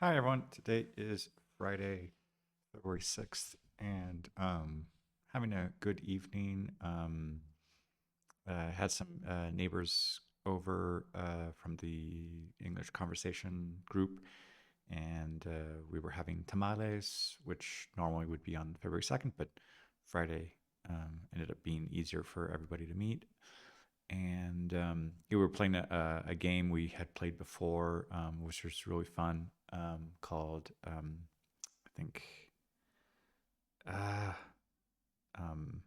Hi everyone. Today is Friday, February 6th, and having a good evening. Had some neighbors over from the English conversation group, and we were having tamales, which normally would be on February 2nd, but Friday ended up being easier for everybody to meet. And we were playing a game we had played before, which was really fun, called I think uh, um,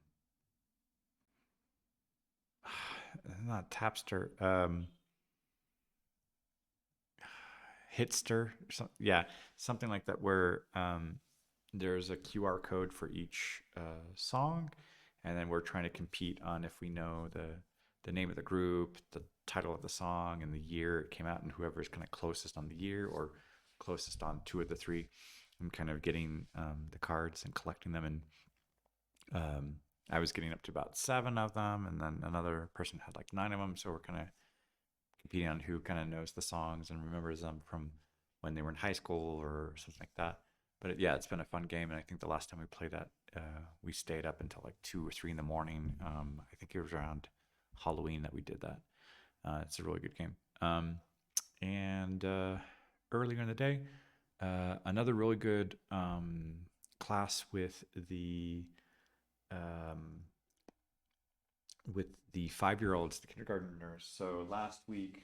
not Tapster, Hitster, or yeah, something like that, where there's a QR code for each song, and then we're trying to compete on if we know the name of the group, the title of the song, and the year it came out, and whoever's kind of closest on the year or closest on two of the three, and kind of getting the cards and collecting them. And I was getting up to about seven of them, and then another person had like nine of them. So we're kind of competing on who kind of knows the songs and remembers them from when they were in high school or something like that. But yeah, it's been a fun game, and I think the last time we played that, we stayed up until like 2 or 3 in the morning. I think it was around Halloween that we did that. It's a really good game. And earlier in the day, another really good class um, with the 5-year-olds, the kindergartners. So last week,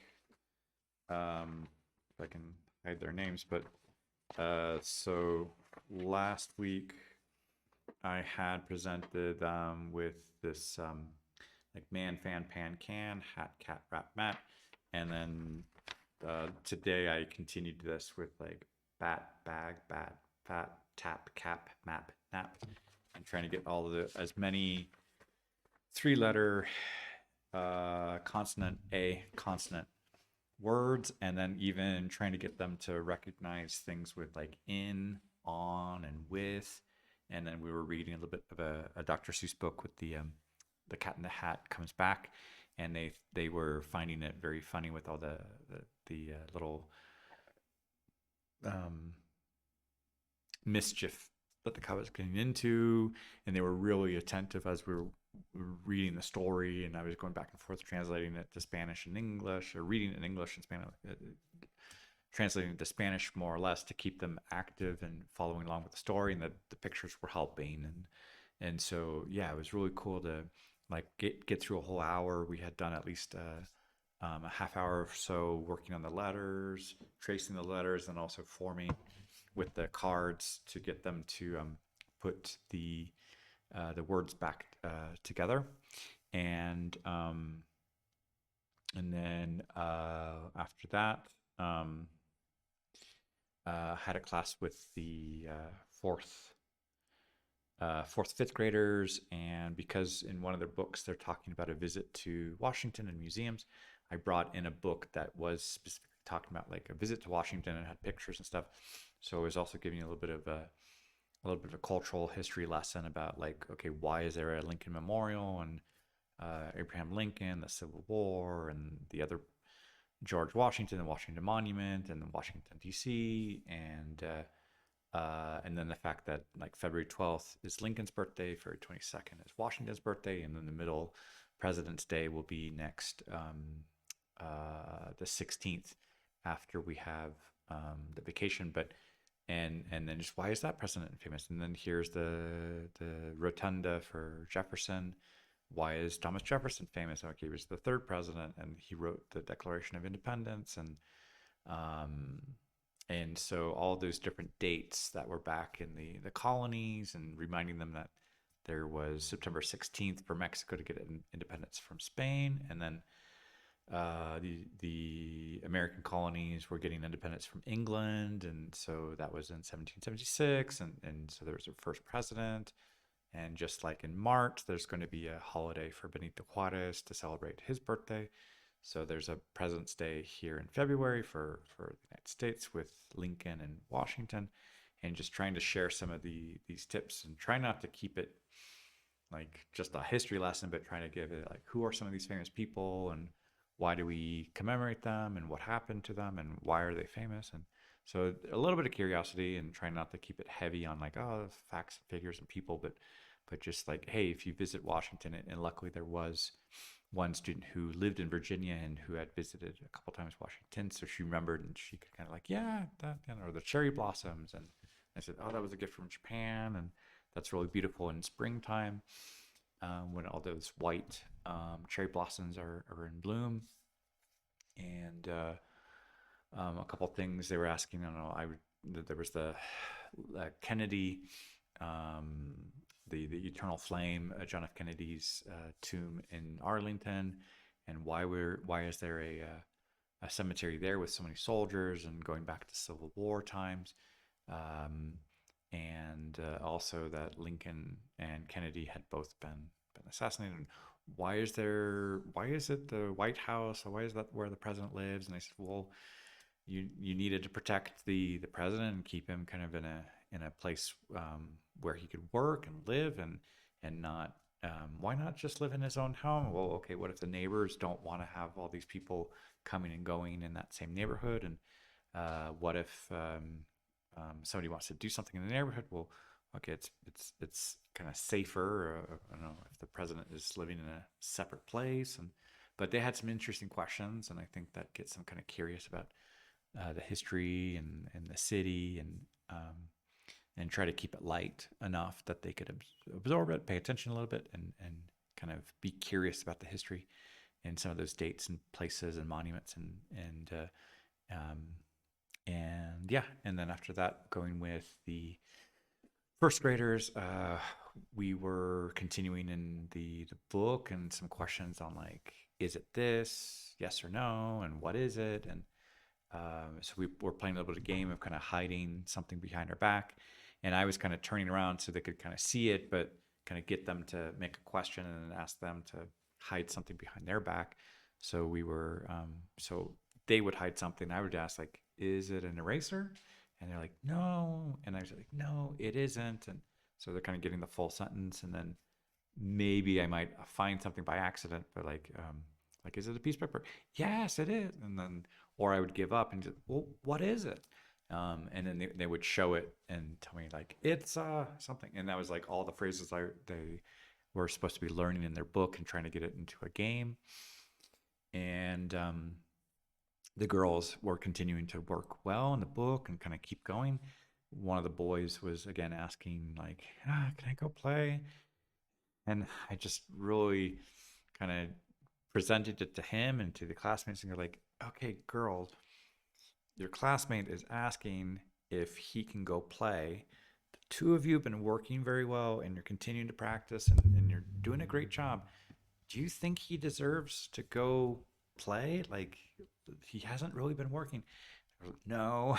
if I can hide their names, but so last week I had presented with this like man, fan, pan, can, hat, cat, rat, mat, and then today I continued this with like bat, bag, bat, fat, tap, cap, map, nap. I'm trying to get all of the as many three-letter consonant A consonant words, and then even trying to get them to recognize things with like in, on, and with. And then we were reading a little bit of a Dr. Seuss book with the Cat in the Hat comes back, and they were finding it very funny with all the little um, mischief that the cat was getting into, and they were really attentive as we were reading the story, and I was going back and forth translating it to Spanish and English, or reading it in English and Spanish, translating it to Spanish more or less to keep them active and following along with the story, and the pictures were helping, and so yeah, it was really cool to like get through a whole hour. We had done at least a half hour or so working on the letters, tracing the letters, and also forming with the cards to get them to put the words back together, and then after that, um, had a class with the fourth, fifth graders, and because in one of their books they're talking about a visit to Washington and museums, I brought in a book that was specifically talking about like a visit to Washington and had pictures and stuff. So I was also giving you a little bit of a cultural history lesson about like, okay, why is there a Lincoln Memorial, and Abraham Lincoln, the Civil War, and the other George Washington, the Washington Monument, and Washington D.C., and then the fact that like February 12th is Lincoln's birthday, February 22nd is Washington's birthday, and then the middle, President's Day, will be next, the 16th, after we have the vacation. But and then just why is that president famous? And then here's the rotunda for Jefferson. Why is Thomas Jefferson famous? Okay, he was the third president, and he wrote the Declaration of Independence, um, and so all those different dates that were back in the colonies, and reminding them that there was September 16th for Mexico to get independence from Spain, and then the American colonies were getting independence from England, and so that was in 1776, and so there was their first president. And just like in March, there's going to be a holiday for Benito Juarez to celebrate his birthday. So there's a President's Day here in February for the United States with Lincoln and Washington, and just trying to share some of these tips, and try not to keep it like just a history lesson, but trying to give it like who are some of these famous people, and why do we commemorate them and what happened to them and why are they famous? And so a little bit of curiosity and trying not to keep it heavy on like, oh, facts and figures and people, but just like, hey, if you visit Washington, and luckily there was one student who lived in Virginia and who had visited a couple times Washington, so she remembered and she could kind of like, yeah, that, or the cherry blossoms, and I said, oh, that was a gift from Japan, and that's really beautiful in springtime when all those white cherry blossoms are in bloom, and a couple things they were asking. I don't know. There was the Kennedy, um, the eternal flame, John F. Kennedy's tomb in Arlington, and why is there a cemetery there with so many soldiers and going back to Civil War times, um, and also that Lincoln and Kennedy had both been assassinated. Why is it the White House? Or why is that where the president lives? And I said, well, you needed to protect the president and keep him kind of in a place where he could work and live and not why not just live in his own home? Well, okay, what if the neighbors don't want to have all these people coming and going in that same neighborhood? And what if somebody wants to do something in the neighborhood? Well, okay, it's kind of safer. I don't know if the president is living in a separate place, and but they had some interesting questions, and I think that gets them kind of curious about the history and the city and try to keep it light enough that they could absorb it, pay attention a little bit, and kind of be curious about the history and some of those dates and places and monuments and yeah. And then after that, going with the first graders, we were continuing in the book and some questions on like, is it this, yes or no, and what is it, and so we were playing a little bit of a game of kind of hiding something behind our back. And I was kind of turning around so they could kind of see it, but kind of get them to make a question and then ask them to hide something behind their back. So we were, so they would hide something. I would ask, like, is it an eraser? And they're like, no. And I was like, no, it isn't. And so they're kind of getting the full sentence. And then maybe I might find something by accident, but like, is it a piece of paper? Yes, it is. And then, or I would give up and just, well, what is it? And then they would show it and tell me like, it's something. And that was like all the phrases they were supposed to be learning in their book and trying to get it into a game. And the girls were continuing to work well in the book and kind of keep going. One of the boys was again asking like, can I go play? And I just really kind of presented it to him and to the classmates, and they're like, okay, girls, your classmate is asking if he can go play. The two of you have been working very well and you're continuing to practice and you're doing a great job. Do you think he deserves to go play? Like, he hasn't really been working. Like, no.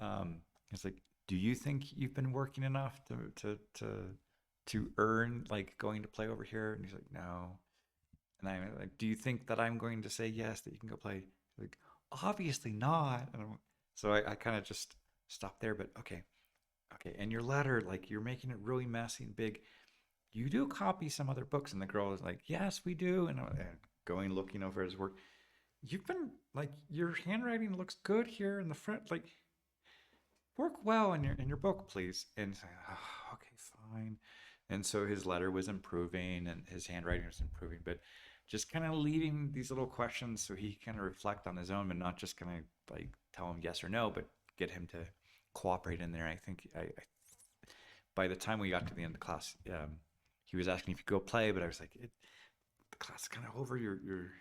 um, it's like, do you think you've been working enough to earn like going to play over here? And he's like, no. And I'm like, do you think that I'm going to say yes, that you can go play? Like, obviously not. So I kind of just stopped there. But okay, okay. And your letter, like, you're making it really messy and big. You do copy some other books, and the girl is like, yes, we do. And going looking over his work. You've been like, your handwriting looks good here in the front. Like, work well in your book, please. And it's like, oh, okay, fine. And so his letter was improving and his handwriting was improving, but just kind of leaving these little questions so he kind of reflect on his own, and not just kind of like tell him yes or no, but get him to cooperate in there. I think by the time we got to the end of the class, he was asking if you go play, but I was like, the class is kind of over. Your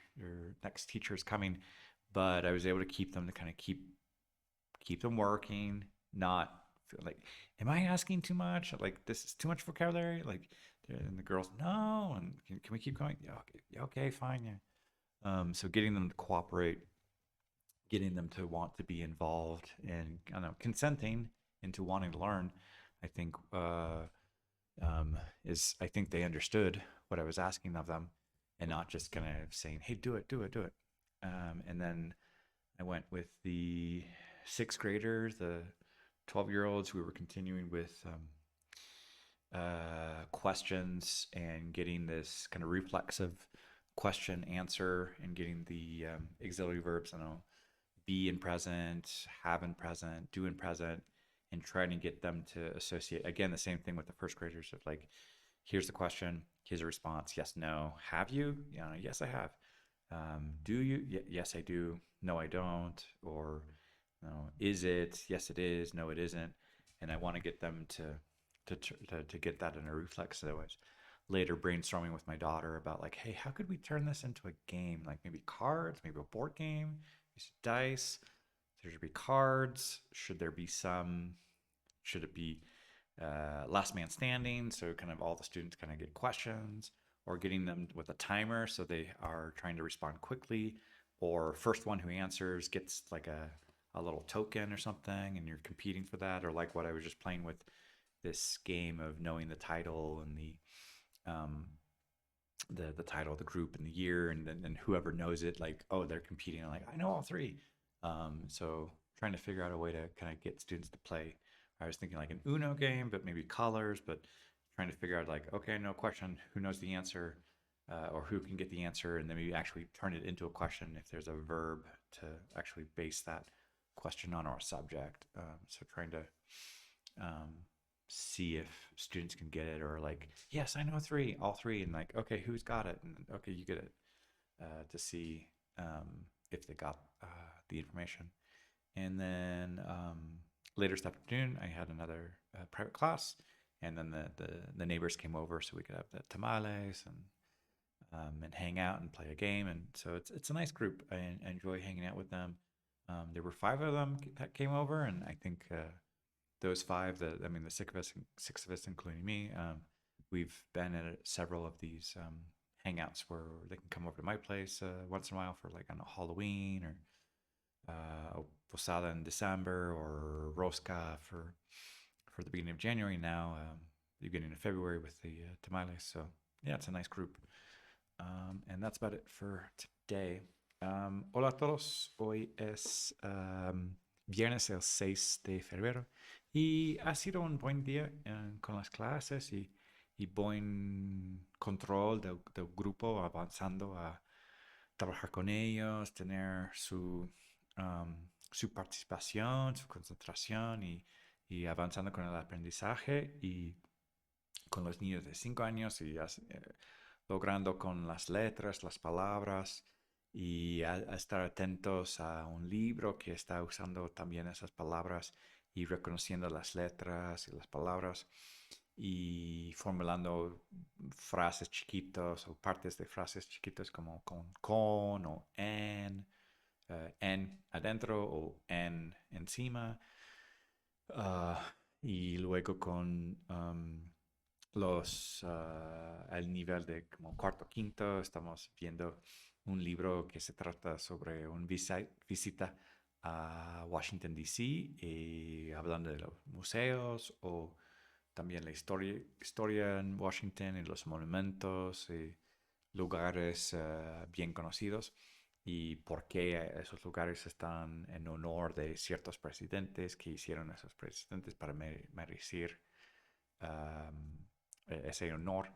next teacher is coming, but I was able to keep them to kind of keep them working, not feel like, am I asking too much? Like, this is too much vocabulary? Like, and the girls, no. And can we keep going? Yeah, okay, fine, yeah. So getting them to cooperate, getting them to want to be involved, and I don't know, consenting into wanting to learn, I think is I think they understood what I was asking of them, and not just kind of saying, hey, do it, do it, do it. And then I went with the sixth graders, the 12-year-olds. We were continuing with questions and getting this kind of reflexive question, answer, and getting the auxiliary verbs. I know be in present, have in present, do in present, and trying to get them to associate. Again, the same thing with the first graders of like, here's the question, here's a response, yes, no. Have you? Yes, I have. Do you? Yes, I do. No, I don't. Or, is it? Yes, it is. No, it isn't. And I want to get them to get that in a reflex. Otherwise, later brainstorming with my daughter about like, hey, how could we turn this into a game? Like maybe cards, maybe a board game, use dice. There should be cards. Should there be some? Should it be last man standing? So kind of all the students kind of get questions, or getting them with a timer so they are trying to respond quickly, or first one who answers gets like a little token or something, and you're competing for that, or like what I was just playing with this game of knowing the title and um, the title of the group and the year, and then whoever knows it, like, oh, they're competing. I'm like, I know all three. So trying to figure out a way to kind of get students to play. I was thinking like an Uno game, but maybe colors, but trying to figure out like, okay, no question, who knows the answer, or who can get the answer, and then maybe actually turn it into a question if there's a verb to actually base that question on, or a subject. So trying to um, see if students can get it, or like, yes, I know three, all three, and like, okay, who's got it, and okay, you get it, to see if they got the information. And then later this afternoon, I had another private class, and then the neighbors came over so we could have the tamales and hang out and play a game. And so it's a nice group. I enjoy hanging out with them. There were five of them that came over, and I think those five, I mean, the six of us, including me, we've been at several of these hangouts where they can come over to my place once in a while for like on a Halloween, or Posada in December, or Rosca for the beginning of January now, the beginning of February with the tamales. So yeah, it's a nice group. And that's about it for today. Hola a todos, hoy es viernes el 6 de febrero y ha sido un buen día con las clases y buen control del grupo, avanzando a trabajar con ellos, tener su participación, su concentración, y avanzando con el aprendizaje, y con los niños de 5 años, y logrando con las letras, las palabras, y a estar atentos a un libro que está usando también esas palabras y reconociendo las letras y las palabras, y formulando frases chiquitos o partes de frases chiquitas como con o en adentro o en encima. Uh, y luego con al nivel de como cuarto, quinto, estamos viendo un libro que se trata sobre una visita a Washington, D.C., y hablando de los museos, o también la historia en Washington y los monumentos y lugares bien conocidos, y por qué esos lugares están en honor de ciertos presidentes que hicieron esos presidentes para merecer um, ese honor.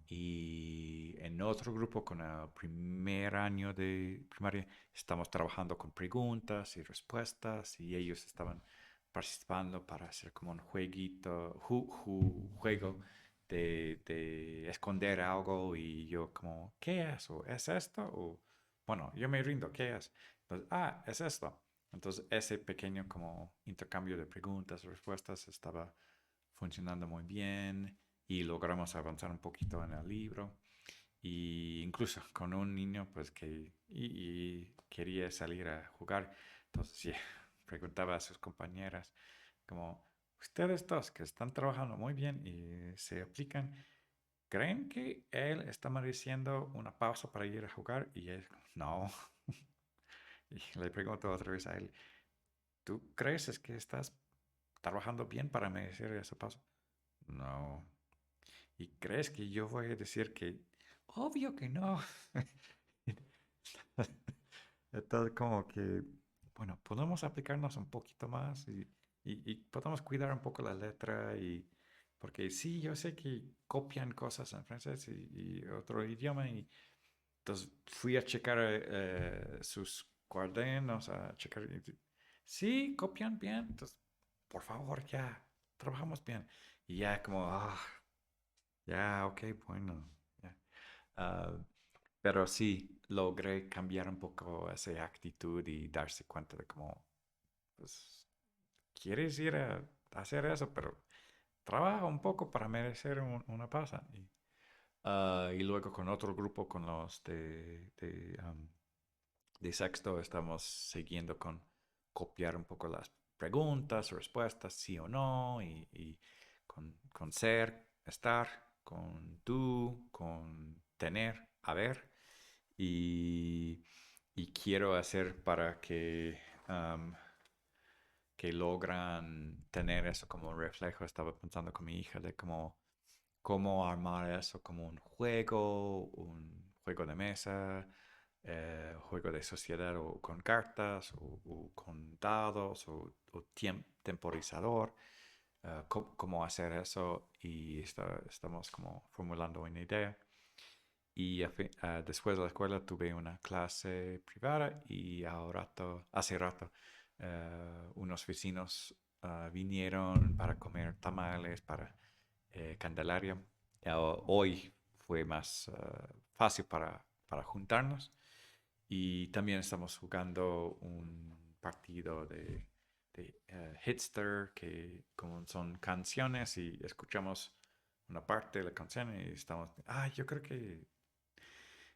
Y en otro grupo, con el primer año de primaria, estamos trabajando con preguntas y respuestas, y ellos estaban participando para hacer como un jueguito, juego de esconder algo, y yo como, ¿qué es? ¿O es esto? O, bueno, yo me rindo, ¿qué es? Entonces, es esto. Entonces, ese pequeño como intercambio de preguntas y respuestas estaba funcionando muy bien, y logramos avanzar un poquito en el libro. Y incluso con un niño pues que y quería salir a jugar, entonces sí, preguntaba a sus compañeras como, ustedes dos que están trabajando muy bien y se aplican, ¿creen que él está mereciendo una pausa para ir a jugar? Y él, no. Y le pregunto otra vez a él, ¿tú crees es que estás trabajando bien para merecer esa pausa? No. ¿Y crees que yo voy a decir que obvio que no? Entonces, como que, bueno, podemos aplicarnos un poquito más, y podemos cuidar un poco la letra, y Porque sí, yo sé que copian cosas en francés y otro idioma. Y entonces fui a checar sus cuadernos, a checar. Sí, copian bien. Entonces, por favor, ya, trabajamos bien. Y ya como, ya, ok, bueno. Ya. Ah, pero sí, logré cambiar un poco esa actitud y darse cuenta de cómo, pues, quieres ir a hacer eso, pero trabaja un poco para merecer una pausa. Y luego con otro grupo, con los de sexto, estamos siguiendo con copiar un poco las preguntas, respuestas, sí o no, y con ser, estar, con tú, con tener, haber. Y, y quiero hacer para um, que logran tener eso como un reflejo. Estaba pensando con mi hija de cómo armar eso como un juego de mesa, juego de sociedad o con cartas o con dados o temporizador, cómo hacer eso y estamos como formulando una idea. Y después de la escuela tuve una clase privada y hace rato unos vecinos vinieron para comer tamales, para Candelaria. Hoy fue más fácil para juntarnos y también estamos jugando un partido de Hitster que como son canciones y escuchamos una parte de la canción y estamos, yo creo que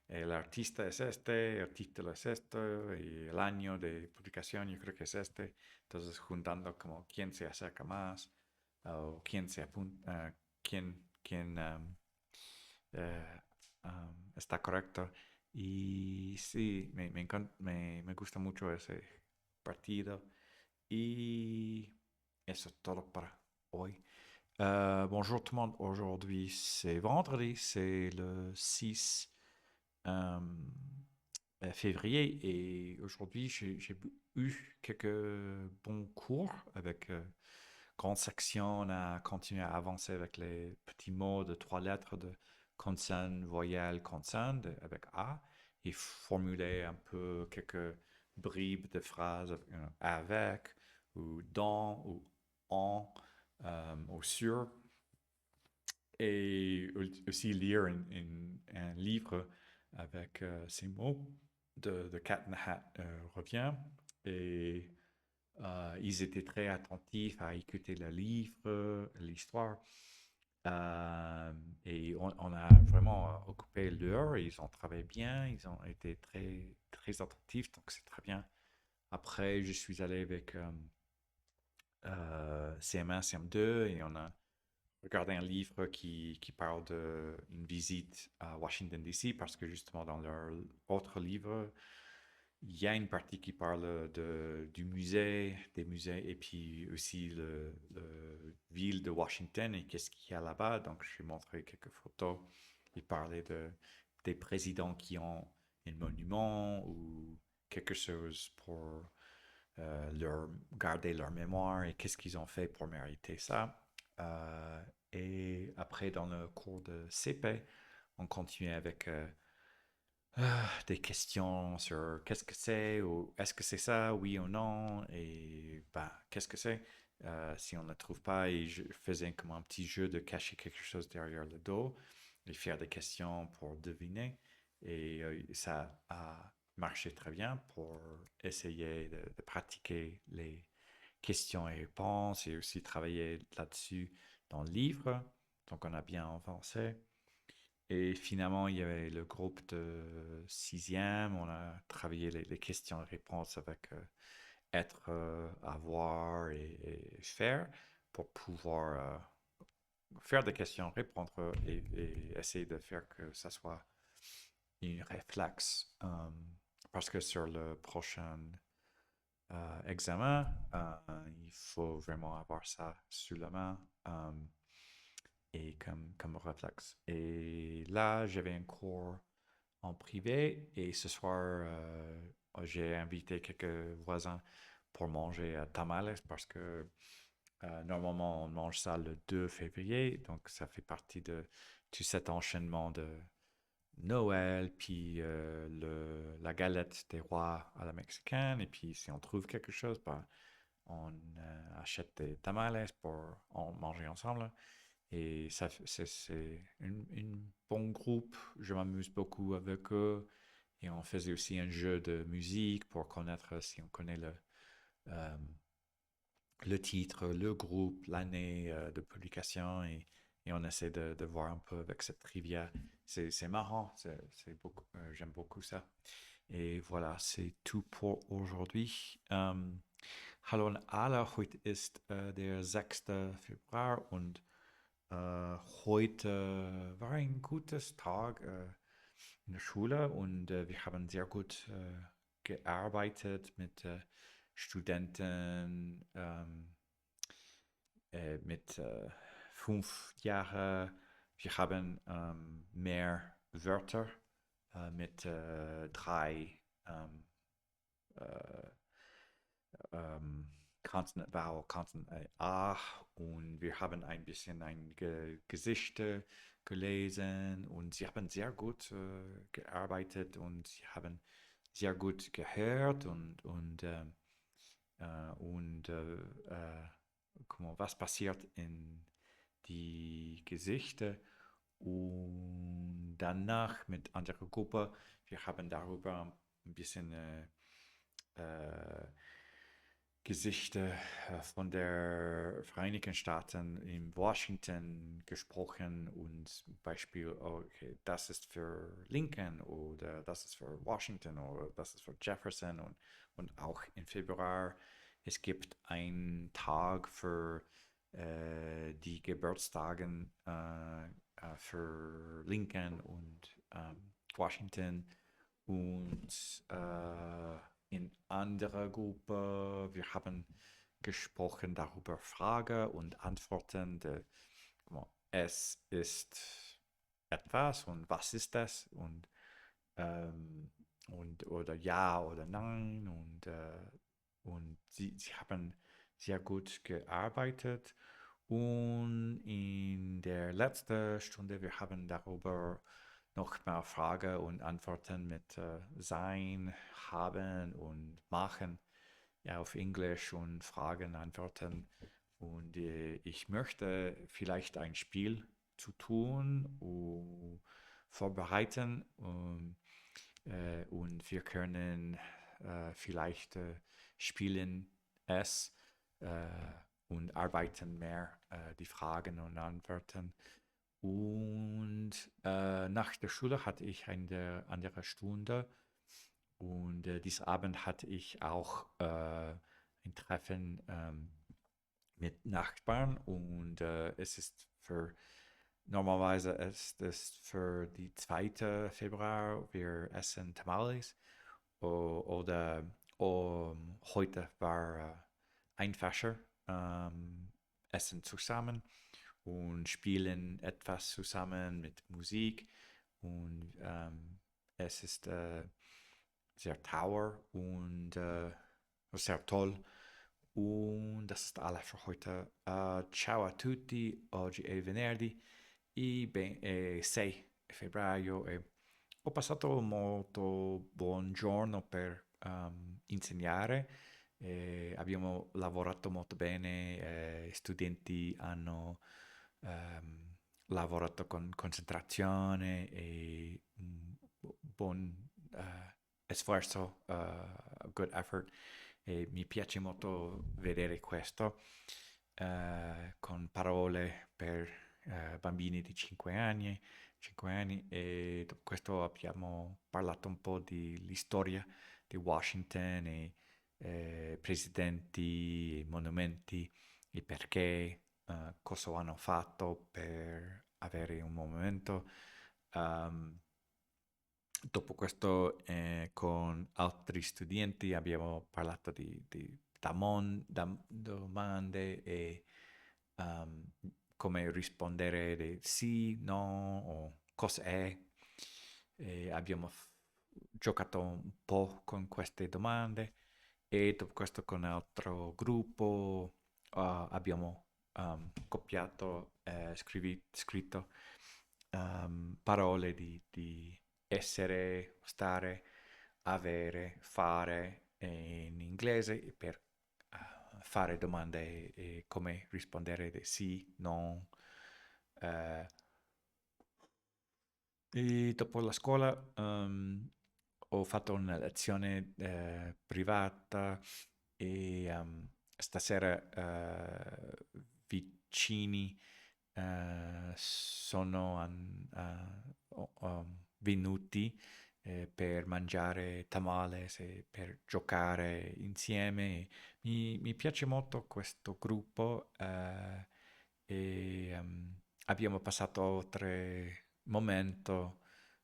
el artista es este, el título es esto, y el año de publicación yo creo que es este. Entonces, juntando como quién se acerca más, o quién se apunta, quién está correcto. Y sí, me gusta mucho ese partido. Y eso es todo para hoy. Bonjour tout le monde, aujourd'hui c'est vendredi, c'est le 6 euh, février et aujourd'hui j'ai eu quelques bons cours avec grande section. On a continué à avancer avec les petits mots de trois lettres de consonne, voyelle, consonne avec A et formuler un peu quelques bribes de phrases avec ou dans ou en ou sur et aussi lire un livre avec ces mots de Cat in the Hat revient. Et ils étaient très attentifs à écouter le livre, l'histoire. Euh, et on a vraiment occupé l'heure. Ils ont travaillé bien, ils ont été très, très attentifs, donc c'est très bien. Après, je suis allé avec CM1, CM2 et on a regardé un livre qui parle d'une visite à Washington, D.C. parce que justement dans leur autre livre, il y a une partie qui parle du musée, des musées et puis aussi le ville de Washington et qu'est-ce qu'il y a là-bas. Donc je lui ai montré quelques photos. Il parlait des présidents qui ont un monument ou quelque chose pour garder leur mémoire et qu'est-ce qu'ils ont fait pour mériter ça. Et après, dans le cours de CP, on continuait avec des questions sur qu'est-ce que c'est ou est-ce que c'est ça, oui ou non, et bah, qu'est-ce que c'est. Si on ne le trouve pas, et je faisais comme un petit jeu de cacher quelque chose derrière le dos et faire des questions pour deviner. Et ça a marché très bien pour essayer de pratiquer les questions et réponses et aussi travailler là-dessus dans le livre. Donc on a bien avancé. Et finalement, il y avait le groupe de sixième. On a travaillé les questions et réponses avec être, avoir et faire pour pouvoir faire des questions, répondre et essayer de faire que ça soit une réflexe. Parce que sur le prochain examen, il faut vraiment avoir ça sous la main. Et comme réflexe. Et là, j'avais un cours en privé et ce soir, j'ai invité quelques voisins pour manger à tamales parce que Normalement, on mange ça le 2 février, donc ça fait partie de tout cet enchaînement de Noël, puis la galette des rois à la mexicaine, et puis si on trouve quelque chose, bah, on achète des tamales pour en manger ensemble. Et ça, c'est une bon groupe. Je m'amuse beaucoup avec eux. Et on faisait aussi un jeu de musique pour connaître si on connaît euh, le titre, le groupe, l'année de publication. Et on essaie de voir un peu avec cette trivia. C'est marrant. Beaucoup, j'aime beaucoup ça. Et voilà, c'est tout pour aujourd'hui. Hallo an alle, heute ist der 6. Februar und heute war ein gutes Tag in der Schule und wir haben sehr gut gearbeitet mit Studenten mit 5 Jahren. Wir haben mehr Wörter mit 3 äh, Consonant Vowel, Consonant A und wir haben ein bisschen ein Gesichter gelesen und sie haben sehr gut gearbeitet und sie haben sehr gut gehört guck mal, was passiert in die Gesichter und danach mit anderer Gruppe, wir haben darüber ein bisschen Gesichter von der Vereinigten Staaten in Washington gesprochen und Beispiel, okay, das ist für Lincoln oder das ist für Washington oder das ist für Jefferson und auch im Februar, es gibt einen Tag für die Geburtstagen für Lincoln und Washington und in anderer Gruppe, wir haben gesprochen darüber Frage und Antworten. Es ist etwas und was ist das ähm, und oder ja oder nein und sie haben sehr gut gearbeitet und in der letzten Stunde wir haben darüber noch mehr Frage und Antworten mit sein, haben und machen, ja, auf Englisch und Fragen, Antworten. Und ich möchte vielleicht ein Spiel zu tun und vorbereiten und wir können vielleicht spielen es äh, und arbeiten mehr die Fragen und Antworten und nach der Schule hatte ich eine andere Stunde und diesen Abend hatte ich auch ein Treffen mit Nachbarn und normalerweise ist es für die 2. Februar, wir essen Tamales oder heute war ein Fäscher essen zusammen und spielen etwas zusammen mit Musik und es ist sehr tower und sehr toll und das ist alles für heute. Ciao a tutti, oggi è venerdì e 6 febbraio e ho passato molto buon giorno per insegnare. Abbiamo lavorato molto bene, gli studenti hanno lavorato con concentrazione e buon sforzo, good effort. E mi piace molto vedere questo con parole per bambini di 5 anni e dopo questo abbiamo parlato un po' di storia di Washington e presidenti, monumenti e perché, cosa hanno fatto per avere un monumento. Um, Dopo questo, con altri studenti abbiamo parlato di domande e come rispondere di sì, no o cosa è. E abbiamo giocato un po' con queste domande e dopo questo con altro gruppo abbiamo copiato, scritto parole di essere, stare, avere, fare in inglese per fare domande e come rispondere di sì, no. eh, e dopo la scuola ho fatto una lezione privata e stasera vicini sono venuti per mangiare tamales e per giocare insieme. Mi piace molto questo gruppo e abbiamo passato 3 momenti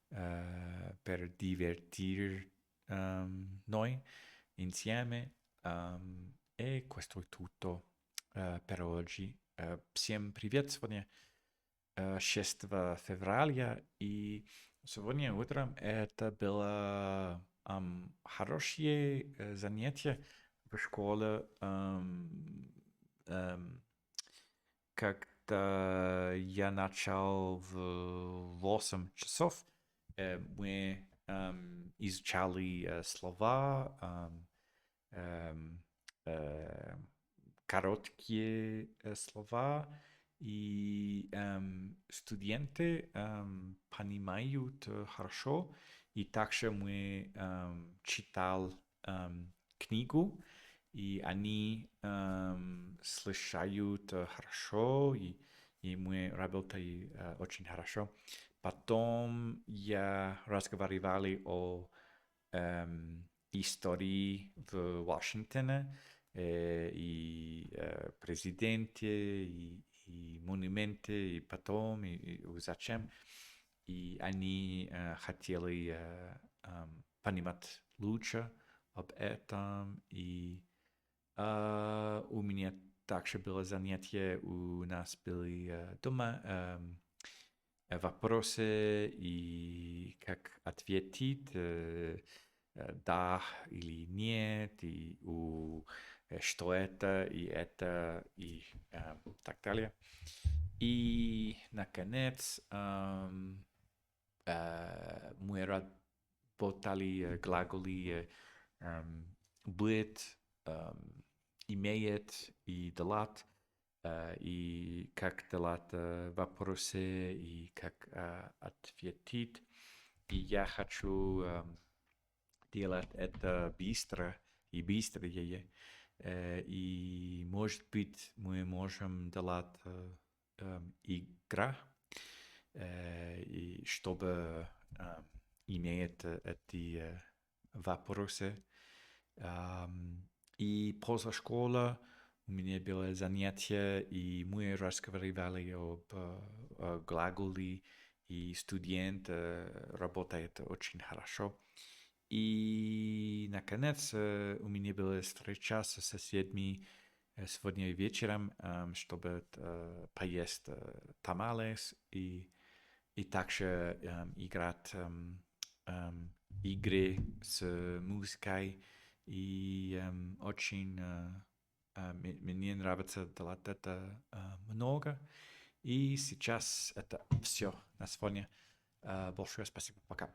per divertir noi insieme e questo è tutto per oggi. Всем привет! Сегодня 6 февраля, и сегодня утром это было хорошее занятие в школе. Эм, Когда я начал в 8 часов, мы изучали слова, эм, э, короткие слова, и студенты понимают хорошо, и также мы читал книгу, и они слышают хорошо, и мы работаем очень хорошо. Потом я разговаривали о истории в Вашингтоне, и президенте, и монументы, и потом, и зачем. И они хотели понимать лучше об этом. И у меня также было занятие, у нас были дома вопросы и как ответить, да или нет, что это, и так далее. И, наконец, мы работали глаголы быть, имеет и делать, и как делать вопросы, и как ответить. И я хочу делать это быстро и быстрее. И, может быть, мы можем делать игра, и чтобы иметь эти вопросы. И после школы у меня было занятие, и мы разговаривали об глаголе, и студент работает очень хорошо. И, наконец, у меня была встреча с соседями сегодня вечером, чтобы поесть tamales и также играть игры с музыкой. И очень мне нравится делать это много. И сейчас это все на сегодня. Большое спасибо. Пока.